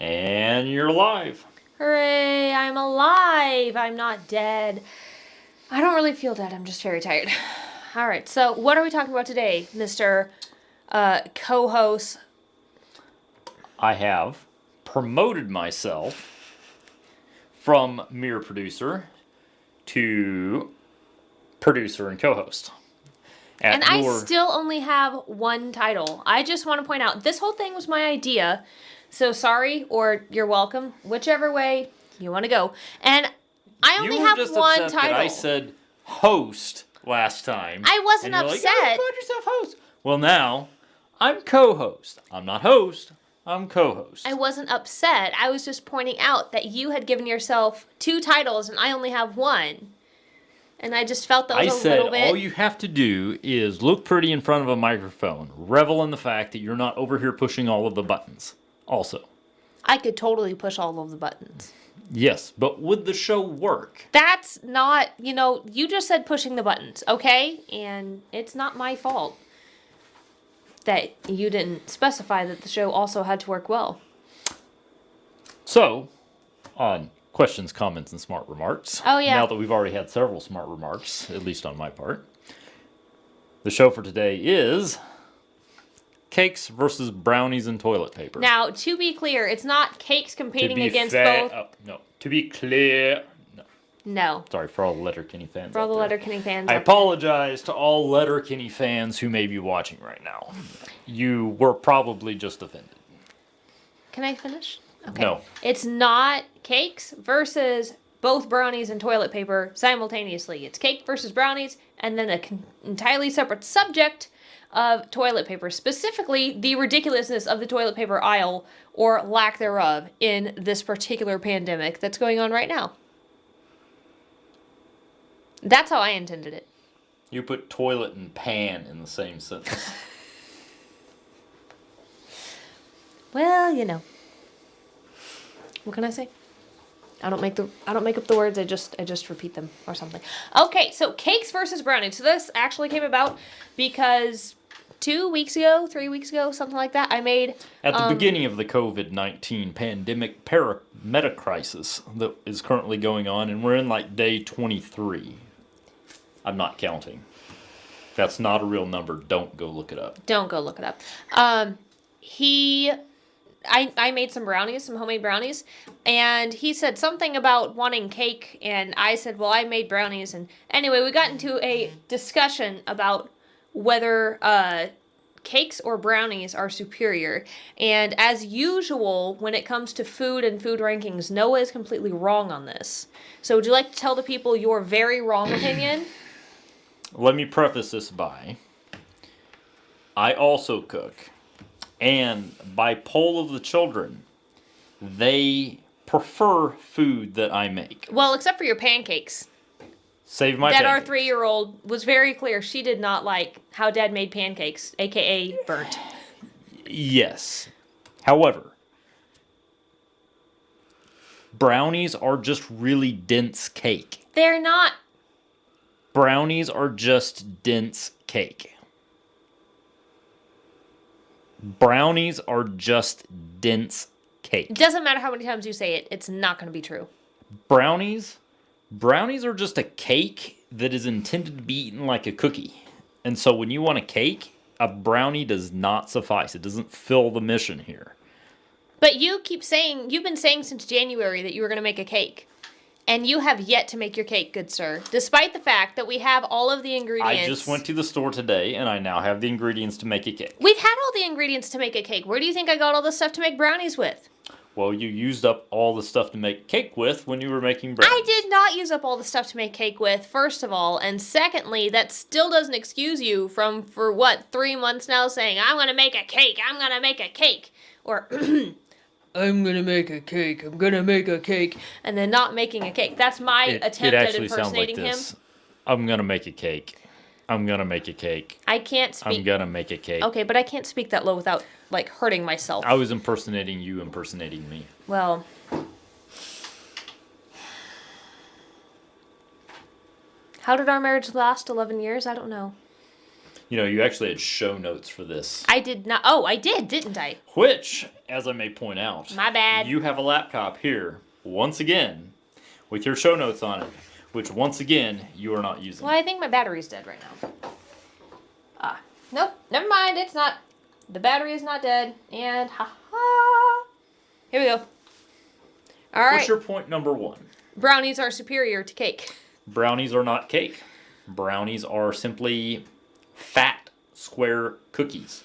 And you're live. Hooray, I'm alive. I'm not dead. I don't really feel dead. I'm just very tired. All right, so what are we talking about today, Mr. Co-host? I have promoted myself from mere producer to producer and co-host. And I still only have one title. I just want to point out, this whole thing was my idea. So sorry, or you're welcome, whichever way you want to go. And I only have one title. That I said host last time. I wasn't and upset. Like, oh, you called yourself host. Well, now I'm co-host. I'm not host. I'm co-host. I wasn't upset. I was just pointing out that you had given yourself two titles and I only have one. And I just felt that was a little bit... I said all you have to do is look pretty in front of a microphone. Revel in the fact that you're not over here pushing all of the buttons. Also. I could totally push all of the buttons. Yes, but would the show work? That's not, you just said pushing the buttons, okay? And it's not my fault that you didn't specify that the show also had to work well. So, on questions, comments, and smart remarks. Oh, yeah. Now that we've already had several smart remarks, at least on my part, the show for today is cakes versus brownies and toilet paper. Now, to be clear, it's not cakes competing against both. No, to be clear. No. Sorry for all the Letterkenny fans. For all the Letterkenny fans. I apologize to all Letterkenny fans who may be watching right now. You were probably just offended. Can I finish? Okay. No. It's not cakes versus both brownies and toilet paper simultaneously. It's cake versus brownies and then an entirely separate subject of toilet paper. Specifically, the ridiculousness of the toilet paper aisle or lack thereof in this particular pandemic that's going on right now. That's how I intended it. You put toilet and pan in the same sentence. Well, What can I say? I don't make up the words. I just repeat them or something. Okay, so cakes versus brownies. So this actually came about because 3 weeks ago, something like that, I made... At the beginning of the COVID-19 pandemic meta-crisis that is currently going on, and we're in like day 23. I'm not counting. That's not a real number. Don't go look it up. Don't go look it up. I made some brownies, some homemade brownies, and he said something about wanting cake, and I said, well, I made brownies, and anyway, we got into a discussion about whether cakes or brownies are superior, and as usual, when it comes to food and food rankings, Noah is completely wrong on this. So would you like to tell the people your very wrong opinion? Let me preface this by, I also cook. And by poll of the children, they prefer food that I make. Well, except for your pancakes. Save my pancakes. Our 3-year-old was very clear. She did not like how Dad made pancakes, a.k.a. burnt. Yes. However, brownies are just really dense cake. They're not. Brownies are just dense cake. Brownies are just dense cake. It doesn't matter how many times you say it, it's not going to be true. Brownies are just a cake that is intended to be eaten like a cookie. And so when you want a cake, a brownie does not suffice. It doesn't fill the mission here. But you've been saying since January that you were going to make a cake. And you have yet to make your cake, good sir. Despite the fact that we have all of the ingredients. I just went to the store today, and I now have the ingredients to make a cake. We've had all the ingredients to make a cake. Where do you think I got all the stuff to make brownies with? Well, you used up all the stuff to make cake with when you were making brownies. I did not use up all the stuff to make cake with, first of all. And secondly, that still doesn't excuse you for 3 months now saying, I'm going to make a cake, I'm going to make a cake. Or... I'm going to make a cake, and then not making a cake. That's my attempt at impersonating him. I'm going to make a cake. I'm going to make a cake. I can't speak. I'm going to make a cake. Okay, but I can't speak that low without, hurting myself. I was impersonating you impersonating me. Well. How did our marriage last 11 years? I don't know. You know, you actually had show notes for this. I did not. Oh, I did, didn't I? Which, as I may point out, My bad. you have a laptop here, once again, with your show notes on it, which, once again, you are not using. Well, I think my battery's dead right now. Nope, never mind, it's not. The battery is not dead. And ha-ha. Here we go. All right. What's your point number 1? Brownies are superior to cake. Brownies are not cake. Brownies are simply fat, square cookies.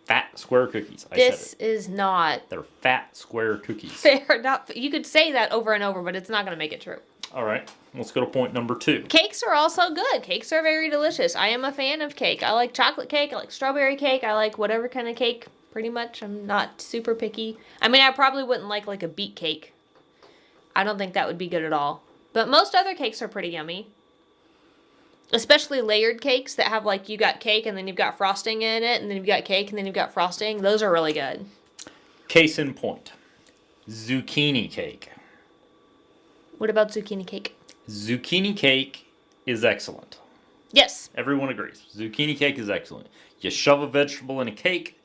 Fat, square cookies. I said This is not. They're fat, square cookies. They are not. You could say that over and over, but it's not going to make it true. All right, let's go to point number 2. Cakes are also good. Cakes are very delicious. I am a fan of cake. I like chocolate cake. I like strawberry cake. I like whatever kind of cake, pretty much. I'm not super picky. I mean, I probably wouldn't like a beet cake. I don't think that would be good at all. But most other cakes are pretty yummy. Especially layered cakes that have, like, you got cake and then you've got frosting in it, and then you've got cake and then you've got frosting. Those are really good. Case in point, zucchini cake. What about zucchini cake? Zucchini cake is excellent. Yes. Everyone agrees. Zucchini cake is excellent. You shove a vegetable in a cake,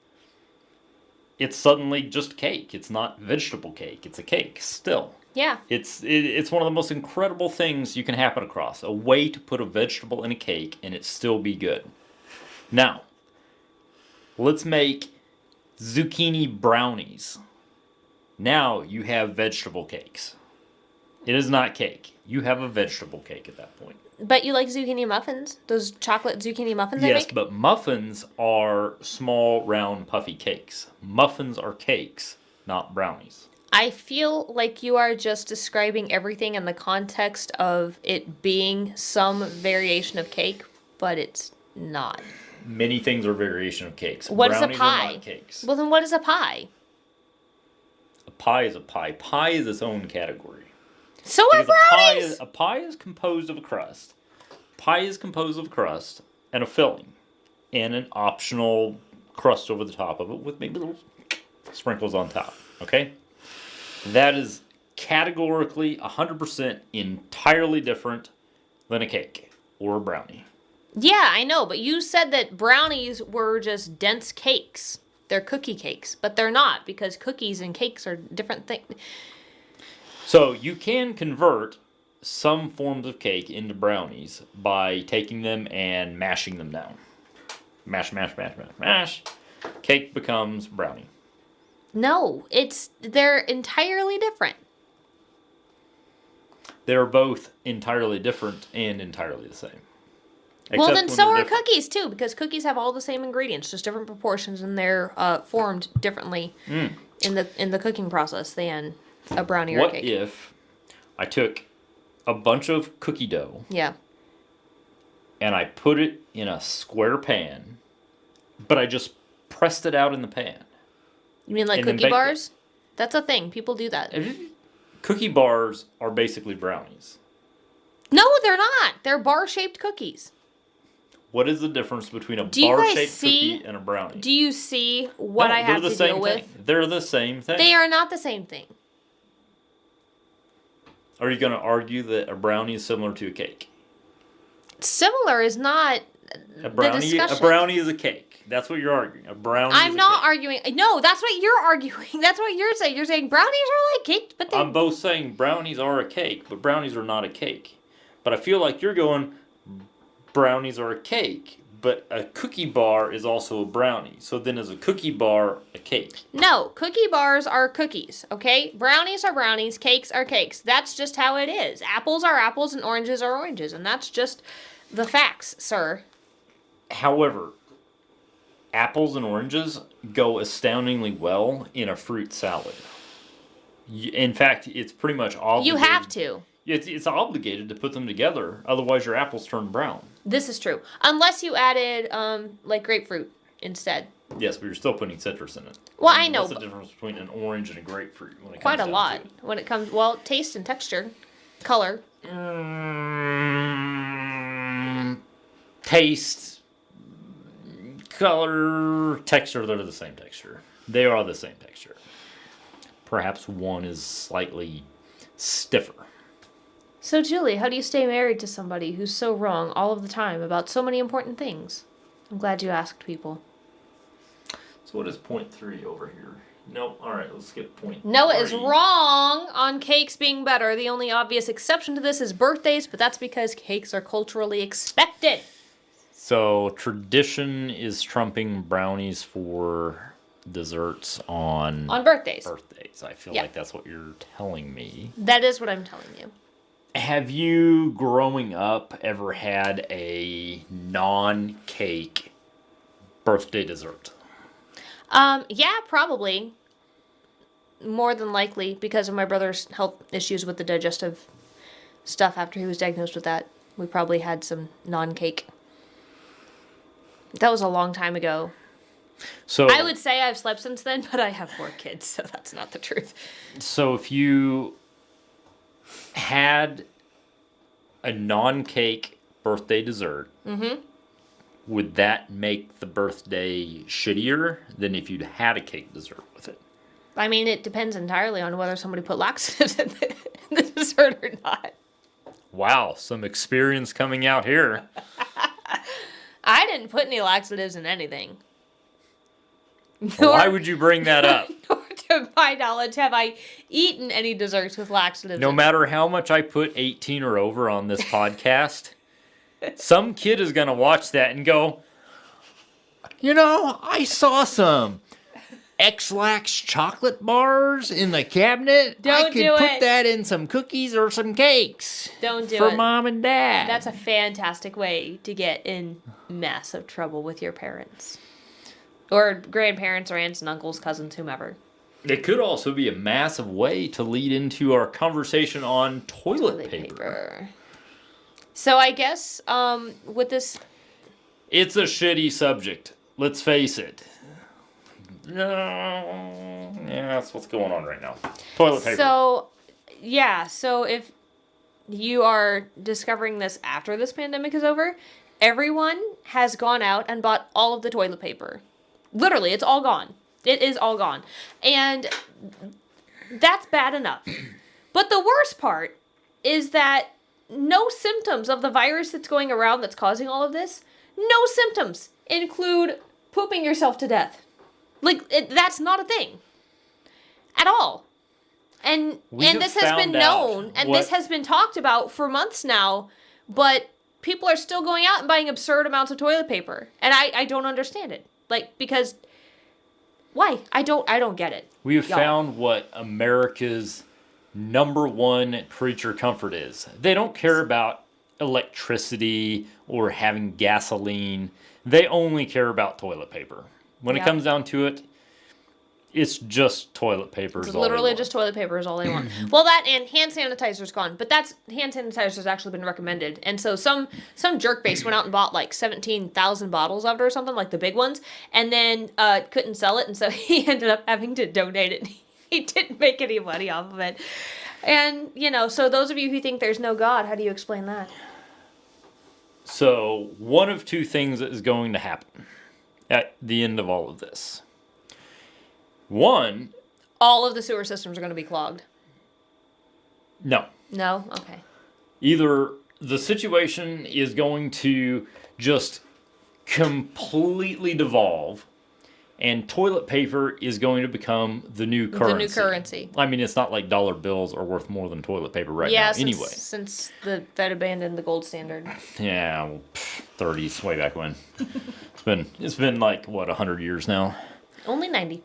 it's suddenly just cake. It's not vegetable cake. It's a cake still. Yeah. It's one of the most incredible things you can happen across. A way to put a vegetable in a cake and it still be good. Now, let's make zucchini brownies. Now you have vegetable cakes. It is not cake. You have a vegetable cake at that point. But you like zucchini muffins? Those chocolate zucchini muffins I Yes, make? but muffins are small, round, puffy cakes. Muffins are cakes, not brownies. I feel like you are just describing everything in the context of it being some variation of cake, but it's not. Many things are variation of cakes. What is a Brownies pie? are not cakes. Well, then what is a pie? A pie is a pie. Pie is its own category. So are Because brownies! a pie is composed of a crust. Pie is composed of crust and a filling. And an optional crust over the top of it with maybe little sprinkles on top. Okay? That is categorically 100% entirely different than a cake or a brownie. Yeah, I know, but you said that brownies were just dense cakes. They're cookie cakes, but they're not because cookies and cakes are different things. So you can convert some forms of cake into brownies by taking them and mashing them down. Mash, mash, mash, mash, mash. Cake becomes brownie. No, they're entirely different. They're both entirely different and entirely the same. Well, Except then when so they're are different. cookies too, because cookies have all the same ingredients, just different proportions, and they're formed differently in the cooking process than a brownie or a What cake. if I took a bunch of cookie dough Yeah. and I put it in a square pan, but I just pressed it out in the pan? You mean like And then cookie baked it. bars? That's a thing. People do that. Cookie bars are basically brownies. No, they're not. They're bar-shaped cookies. What is the difference between a Do you guys bar-shaped see- cookie and a brownie? Do you see what No, I have they're to the same deal thing. with? They're the same thing. They are not the same thing. Are you going to argue that a brownie is similar to a cake? Similar is not A the brownie discussion. is a cake. That's what you're arguing. A brownie I'm is not a cake. arguing. No, that's what you're arguing. That's what you're saying. You're saying brownies are like cake, but they I'm both saying brownies are a cake, but brownies are not a cake. But I feel like you're going, brownies are a cake, but a cookie bar is also a brownie. So then is a cookie bar a cake? No, cookie bars are cookies, okay? Brownies are brownies, cakes are cakes. That's just how it is. Apples are apples and oranges are oranges, and that's just the facts, sir. However, apples and oranges go astoundingly well in a fruit salad. In fact, it's pretty much obligated. You have to. It's obligated to put them together, otherwise your apples turn brown. This is true. Unless you added, like grapefruit instead. Yes, but you're still putting citrus in it. Well, I know, What's the difference between an orange and a grapefruit when it Quite comes a down lot to it? when it comes, well, taste and texture, color. Taste, color, texture, they're the same texture. They are the same texture. Perhaps one is slightly stiffer. So, Julie, how do you stay married to somebody who's so wrong all of the time about so many important things? I'm glad you asked, people. So what is point 3 over here? Nope. All right, let's skip point Noah 3. is wrong on cakes being better. The only obvious exception to this is birthdays, but that's because cakes are culturally expected. So tradition is trumping brownies for desserts on birthdays. I feel Yeah. like that's what you're telling me. That is what I'm telling you. Have you, growing up, ever had a non-cake birthday dessert? Yeah, probably. More than likely, because of my brother's health issues with the digestive stuff after he was diagnosed with that. We probably had some non-cake. That was a long time ago. So I would say I've slept since then, but I have 4 kids, so that's not the truth. So if you had a non-cake birthday dessert, would that make the birthday shittier than if you'd had a cake dessert with it? I mean, it depends entirely on whether somebody put laxatives in the dessert or not. Wow, some experience coming out here. I didn't put any laxatives in anything. Why would you bring that up? Nor to my knowledge have I eaten any desserts with laxatives No in. matter how much I put 18 or over on this podcast, some kid is going to watch that and go, I saw some X-Lax chocolate bars in the cabinet. I could put that in some cookies or some cakes. Don't do it. For mom and dad. That's a fantastic way to get in massive trouble with your parents. Or grandparents or aunts and uncles, cousins, whomever. It could also be a massive way to lead into our conversation on toilet paper. So I guess with this... It's a shitty subject. Let's face it. Yeah, that's what's going on right now. Toilet paper. So if you are discovering this after this pandemic is over, everyone has gone out and bought all of the toilet paper. Literally, it's all gone. It is all gone. And that's bad enough. But the worst part is that no symptoms of the virus that's going around that's causing all of this, no symptoms include pooping yourself to death. That's not a thing. At all. And this has been known, and this has been talked about for months now, but people are still going out and buying absurd amounts of toilet paper. And I don't understand it. Because why? I don't get it. We have found what America's number one creature comfort is. They don't care about electricity or having gasoline. They only care about toilet paper. When it comes down to it, it's just toilet paper. It's literally just toilet paper is all they want. Well, that and hand sanitizer's gone, but hand sanitizer's actually been recommended. And so some jerkface went out and bought 17,000 bottles of it or something, like the big ones, and then couldn't sell it, and so he ended up having to donate it. He didn't make any money off of it. And, so those of you who think there's no God, how do you explain that? So, one of two things is going to happen at the end of all of this. One, all of the sewer systems are going to be clogged. No. No? Okay. Either the situation is going to just completely devolve, and toilet paper is going to become the new currency. The new currency. I mean, it's not like dollar bills are worth more than toilet paper right now anyway. Since the Fed abandoned the gold standard. Yeah, 30s, way back when. It's been 100 years now. Only 90.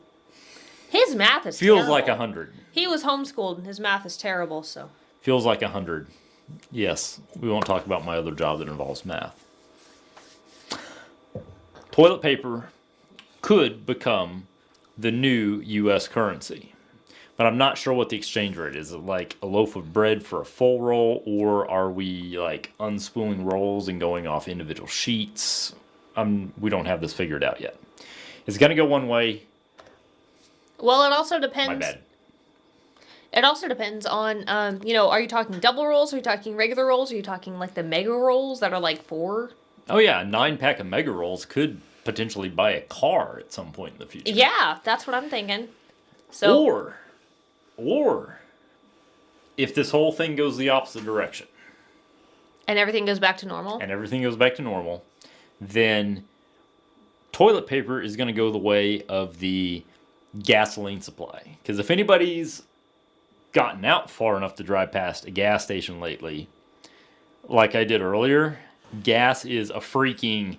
His math is Feels terrible. like 100. He was homeschooled and his math is terrible, so. Feels like 100. Yes, we won't talk about my other job that involves math. Toilet paper could become the new U.S. currency. But I'm not sure what the exchange rate is. Is it like a loaf of bread for a full roll, or are we unspooling rolls and going off individual sheets? We don't have this figured out yet. It's going to go one way. Well, it also depends. My bad. It also depends on, are you talking double rolls? Are you talking regular rolls? Are you talking the mega rolls that are 4? Oh, yeah. A 9-pack of mega rolls could potentially buy a car at some point in the future. Yeah, that's what I'm thinking. So, or if this whole thing goes the opposite direction. And everything goes back to normal? Then toilet paper is going to go the way of the gasoline supply. Because if anybody's gotten out far enough to drive past a gas station lately, like I did earlier, gas is a freaking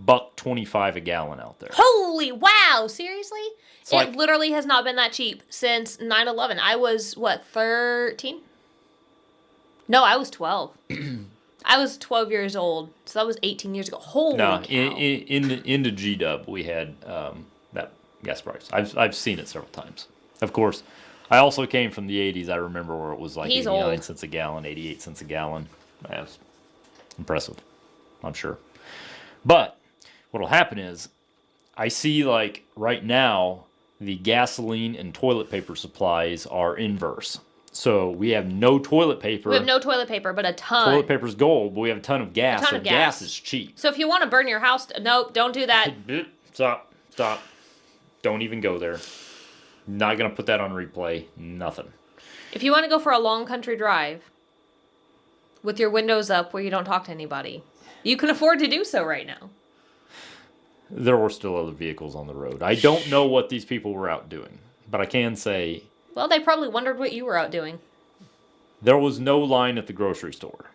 $1.25 a gallon out there. Holy wow! Seriously? It's It like- literally has not been that cheap since 9/11. I was, what, 13? No, I was 12. I was 12 years old, so that was 18 years ago. Holy No, cow. in the G-Dub, we had that gas price. I've seen it several times. Of course, I also came from the 80s. I remember where it was like He's 89 old. cents a gallon, 88 cents a gallon. That's impressive, I'm sure. But what'll happen is I see like right now the gasoline and toilet paper supplies are inverse. So we have no toilet paper. We have no toilet paper, but a ton. Toilet paper's gold, but we have a ton of gas. ton So of gas. is cheap. So if you want to burn your house, nope, don't do that. Stop. Don't even go there. Not gonna put that on replay. Nothing. If you want to go for a long country drive with your windows up where you don't talk to anybody, you can afford to do so right now. There were still other vehicles on the road. I don't know what these people were out doing, but I can say Well, they probably wondered what you were out doing. there was no line at the grocery store.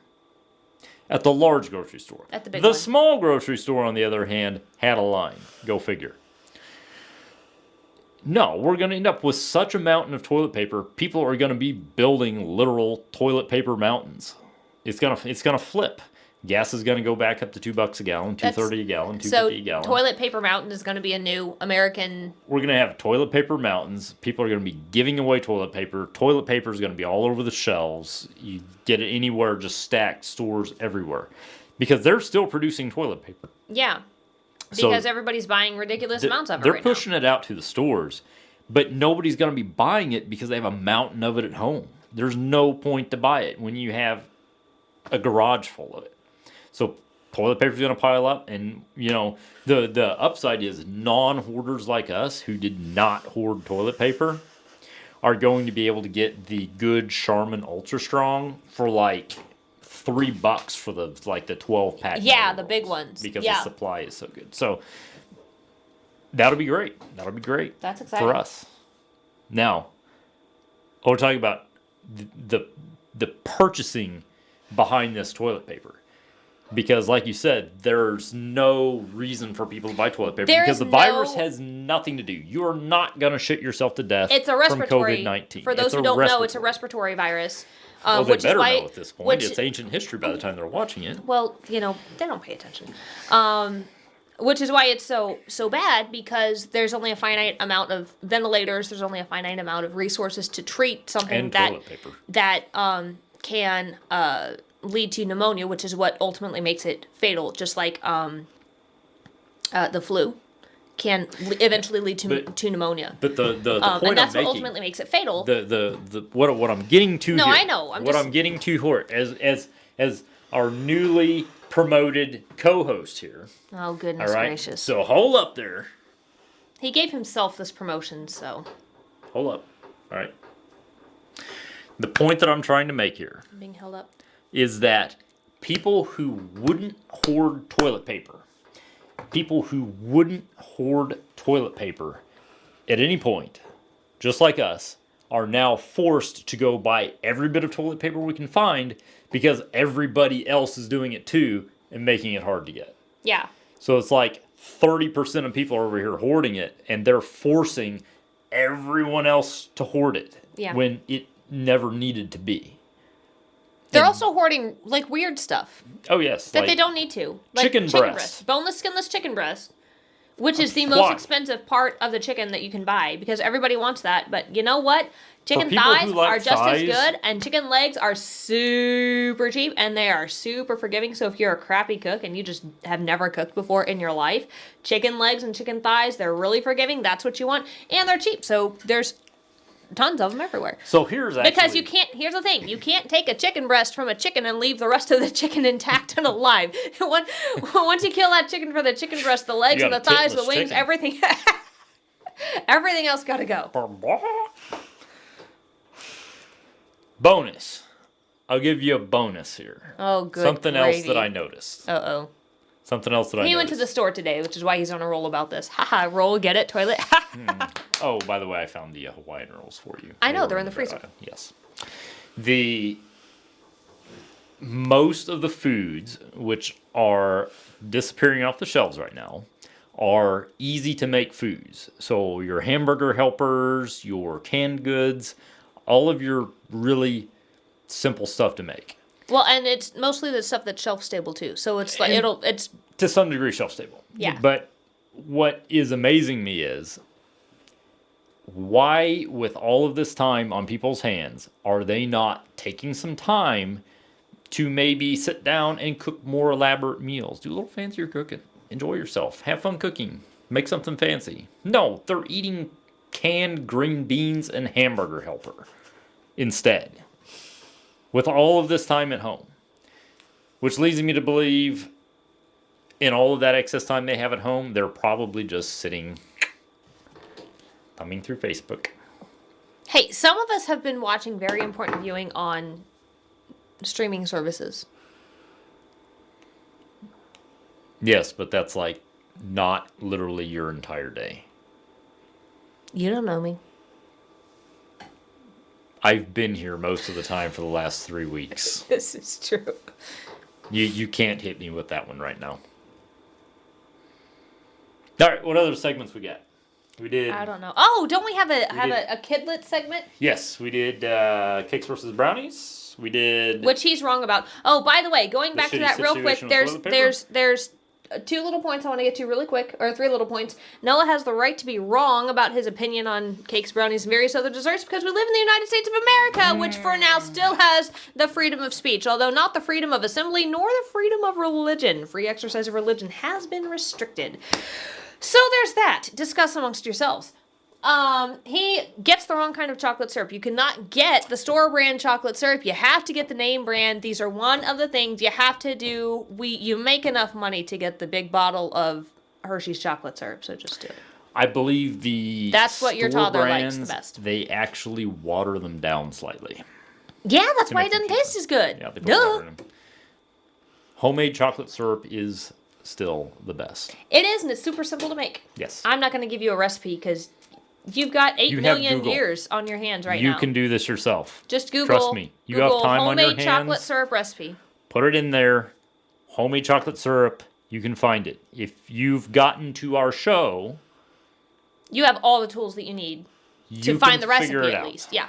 At the large grocery store. At the big The one. small grocery store, on the other hand, had a line. Go figure. No, we're going to end up with such a mountain of toilet paper. People are going to be building literal toilet paper mountains. It's gonna flip. Gas is going to go back up to $2 a gallon, $2.30 a gallon, $2.50 So a gallon. toilet paper mountain is going to be a new American. We're going to have toilet paper mountains. People are going to be giving away toilet paper. Toilet paper is going to be all over the shelves. You get it anywhere, just stacked, stores everywhere. Because they're still producing toilet paper. Yeah. So Because everybody's buying ridiculous amounts of it They're right pushing it out to the stores, but nobody's going to be buying it because they have a mountain of it at home. There's no point to buy it when you have a garage full of it. So toilet paper's going to pile up, and the upside is non-hoarders like us who did not hoard toilet paper are going to be able to get the good Charmin Ultra Strong for like $3 for the 12-pack. Yeah, the big ones. Because Yeah. the supply is so good. So that'll be great. That'll be great. That's exciting. For us. Now, we're talking about the purchasing behind this toilet paper. Because, like you said, there's no reason for people to buy toilet paper because the virus has nothing to do. You are not going to shit yourself to death It's a respiratory. from COVID-19. For those who don't know, it's a respiratory virus. Well, they which better is why, know at this point. It's ancient history by the time they're watching it. Well, they don't pay attention. Which is why it's so bad, because there's only a finite amount of ventilators. There's only a finite amount of resources to treat something And that toilet paper. can lead to pneumonia, which is what ultimately makes it fatal. Just like the flu can eventually lead to pneumonia. But the point and that's I'm what making, ultimately makes it fatal. what I'm getting to No, here. I know. I'm getting to here as our newly promoted co-host here. Oh, goodness All right. gracious. So hold up there. He gave himself this promotion, so Hold up. All right. The point that I'm trying to make here I'm being held up. is that people who wouldn't hoard toilet paper at any point, just like us, are now forced to go buy every bit of toilet paper we can find because everybody else is doing it too and making it hard to get. Yeah. So it's like 30% of people are over here hoarding it, and they're forcing everyone else to hoard it when it never needed to be. They're also hoarding like weird stuff Oh yes, that they don't need to. Like chicken breast. Boneless, skinless chicken breast, which is the most expensive part of the chicken that you can buy because everybody wants that. But you know what? Chicken people thighs who like are just as thighs- good, and chicken legs are super cheap, and they are super forgiving. So if you're a crappy cook and you just have never cooked before in your life, chicken legs and chicken thighs, they're really forgiving. That's what you want, and they're cheap. So there's tons of them everywhere. So here's actually Because you can't, here's the thing, you can't take a chicken breast from a chicken and leave the rest of the chicken intact and alive. Once you kill that chicken for the chicken breast, the legs You and the got a thighs, the titless wings, chicken. everything else gotta go. Bonus. I'll give you a bonus here. Oh, good Something else gravy. that I noticed. Uh-oh. Something else that I He went to the store today, which is why he's on a roll about this. Haha, roll, get it, toilet. Oh, by the way, I found the Hawaiian rolls for you. I know, were they're in the freezer. Yes. Most of the foods which are disappearing off the shelves right now are easy to make foods. So your hamburger helpers, your canned goods, all of your really simple stuff to make. Well, and it's mostly the stuff that's shelf stable too. So it's like it's to some degree shelf stable. Yeah. But what is amazing me is why, with all of this time on people's hands, are they not taking some time to maybe sit down and cook more elaborate meals? Do a little fancier cooking. Enjoy yourself. Have fun cooking. Make something fancy. No, they're eating canned green beans and hamburger helper instead. With all of this time at home. Which leads me to believe in all of that excess time they have at home, they're probably just sitting, thumbing through Facebook. Hey, some of us have been watching very important viewing on streaming services. Yes, but that's like not literally your entire day. You don't know me. I've been here most of the time for the last 3 weeks. This is true. You can't hit me with that one right now. All right, what other segments we got? We did. I don't know. Oh, don't we have a kidlet segment? Yes, we did cakes versus brownies. We did. Which he's wrong about. Oh, by the way, going back to that real quick, situation with toilet there's 2 little points I want to get to really quick, or 3 little points. Noah has the right to be wrong about his opinion on cakes, brownies, and various other desserts because we live in the United States of America, which for now still has the freedom of speech, although not the freedom of assembly nor the freedom of religion. Free exercise of religion has been restricted. So there's that. Discuss amongst yourselves. He gets the wrong kind of chocolate syrup. You cannot get the store brand chocolate syrup. You have to get the name brand. These are one of the things you have to do. You make enough money to get the big bottle of Hershey's chocolate syrup, so just do it. I believe that's what your store toddler brands, likes the best. They actually water them down slightly. Yeah, that's why it doesn't taste as good. Yeah, they put water in them. Homemade chocolate syrup is still the best. It is, and it's super simple to make. Yes. I'm not going to give you a recipe because you've got 8 million Google. years on your hands right You now. can do this yourself. Just Google. Trust me. You Google have time on your homemade hands. chocolate syrup recipe. Put it in there. Homemade chocolate syrup. You can find it. If you've gotten to our show, you have all the tools that you need to find the recipe at least. Yeah.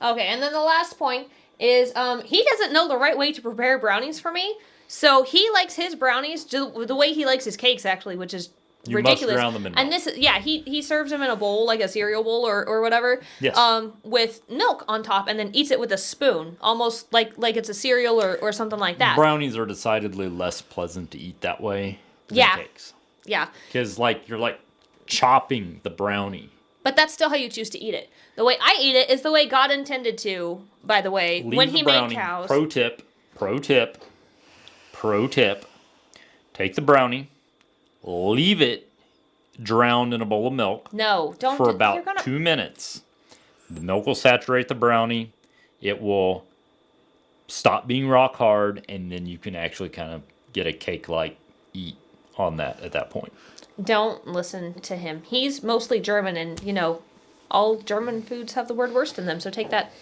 Okay, and then the last point is he doesn't know the right way to prepare brownies for me. So he likes his brownies the way he likes his cakes, actually, which is ridiculous. Must drown them in milk. And this, he serves them in a bowl, like a cereal bowl or whatever. Yes. With milk on top, and then eats it with a spoon, almost like it's a cereal or something like that. Brownies are decidedly less pleasant to eat that way than cakes. Yeah. Because you're chopping the brownie. But that's still how you choose to eat it. The way I eat it is the way God intended to, by the way, when he made cows. Pro tip. Take the brownie, leave it drowned in a bowl of milk. No, don't. For about 2 minutes. The milk will saturate the brownie. It will stop being rock hard, and then you can actually kind of get a cake-like eat on that at that point. Don't listen to him. He's mostly German, and, all German foods have the word worst in them, so take that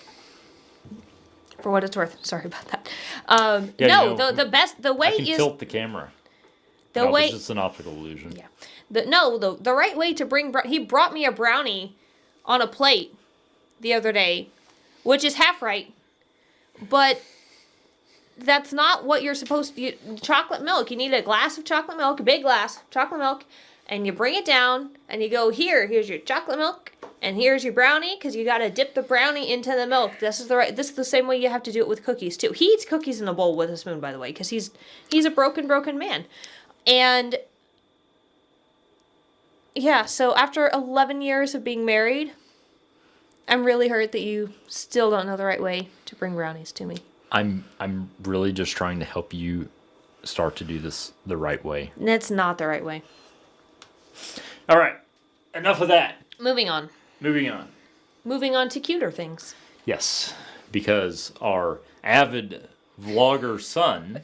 for what it's worth. Sorry about that. The way I can tilt the camera. It's just an optical illusion. Yeah. The right way to bring... He brought me a brownie on a plate the other day, which is half right, but that's not what you're supposed to... Chocolate milk. You need a glass of chocolate milk, a big glass of chocolate milk, and you bring it down, and you go, here's your chocolate milk, and here's your brownie, because you got to dip the brownie into the milk. This is the same way you have to do it with cookies, too. He eats cookies in a bowl with a spoon, by the way, because he's a broken man. And, yeah, so after 11 years of being married, I'm really hurt that you still don't know the right way to bring brownies to me. I'm really just trying to help you start to do this the right way. That's not the right way. All right, enough of that. Moving on. Moving on to cuter things. Yes, because our avid vlogger son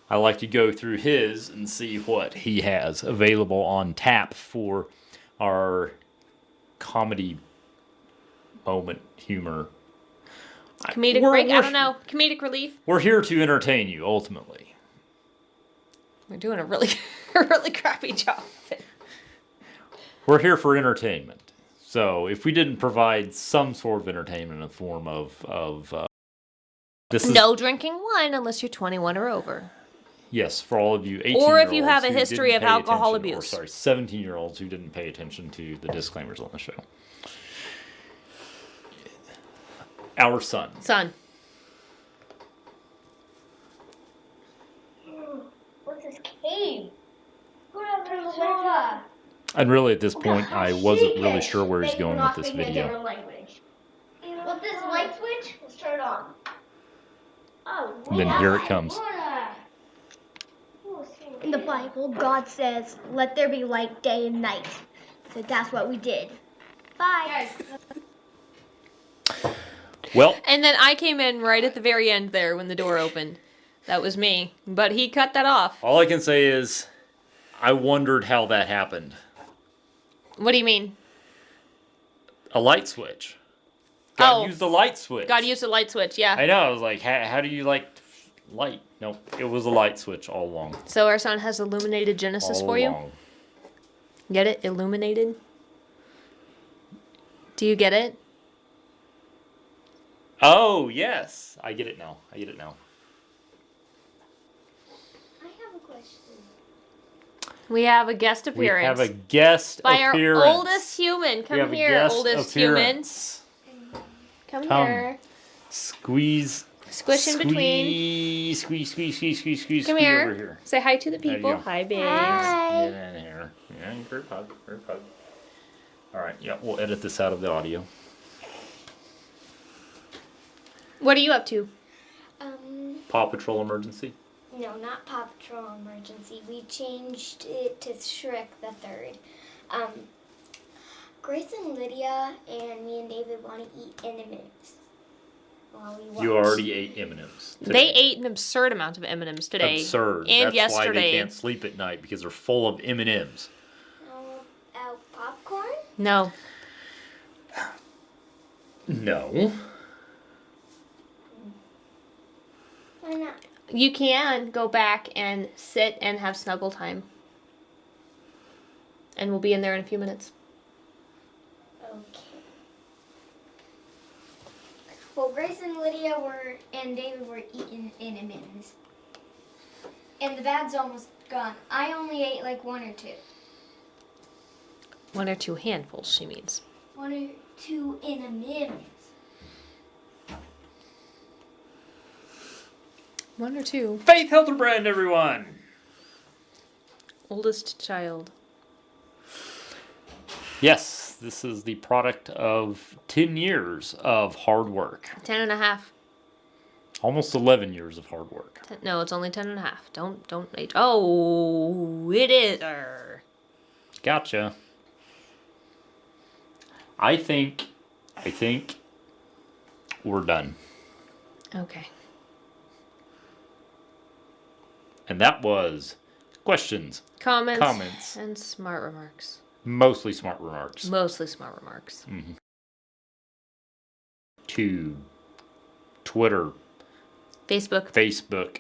I like to go through his and see what he has available on tap for our comedy moment humor. Comedic break? I don't know. Comedic relief? We're here to entertain you, ultimately. We're doing a really, a really crappy job of it. We're here for entertainment. So if we didn't provide some sort of entertainment in the form of this is, no drinking wine unless you're 21 or over. Yes, for all of you 18-year-olds or if you have a history of alcohol abuse. Or sorry, 17-year-olds who didn't pay attention to the disclaimers on the show. Our son. What's this cave? What And really, at this point, I wasn't really sure where he's going with this video. With this light switch, let's turn it on. Oh, And then here it comes. In the Bible, God says, let there be light day and night. So that's what we did. Bye. Well. And then I came in right at the very end there when the door opened. That was me. But he cut that off. All I can say is, I wondered how that happened. What do you mean? A light switch. God used the light switch. God used the light switch, yeah. I know. I was like, how do you light? Nope. It was a light switch all along. So our son has illuminated Genesis for you? Get it? Illuminated? Do you get it? Oh, yes. I get it now. I have a question. We have a guest appearance. We have a guest by appearance. Our oldest human. Come here, oldest appearance. human. Come here. Squeeze. Squish in between. Squeeze. Come here. Over here. Say hi to the people. Hi, babes. Hi. Get in here. Yeah, group hug. All right. Yeah, we'll edit this out of the audio. What are you up to? Paw Patrol emergency. No, not Paw Patrol Emergency. We changed it to Shrek the Third. Grace and Lydia and me and David want to eat M&Ms while we watch. You already ate M&Ms. They ate an absurd amount of M&Ms today. Absurd. And That's yesterday. why they can't sleep at night, because they're full of M&Ms. Popcorn? No. No. Why not? You can go back and sit and have snuggle time. And we'll be in there in a few minutes. Okay. Well, Grace and Lydia and David were eating M&Ms. And the bag's almost gone. I only ate like one or two. 1 or 2 handfuls, she means. 1 or 2 M&Ms. 1 or 2. Faith Hildebrand, everyone. Oldest child. Yes, this is the product of 10 years of hard work. 10 and a half. Almost 11 years of hard work. No, it's only 10 and a half. Don't age. Oh, it is. Gotcha. I think we're done. Okay. And that was questions, Comments. And smart remarks. mostly smart remarks. Mostly smart remarks. To Twitter, Facebook,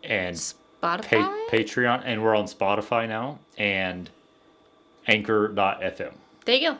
and Spotify. Patreon, and we're on Spotify now, and Anchor.fm. There you go.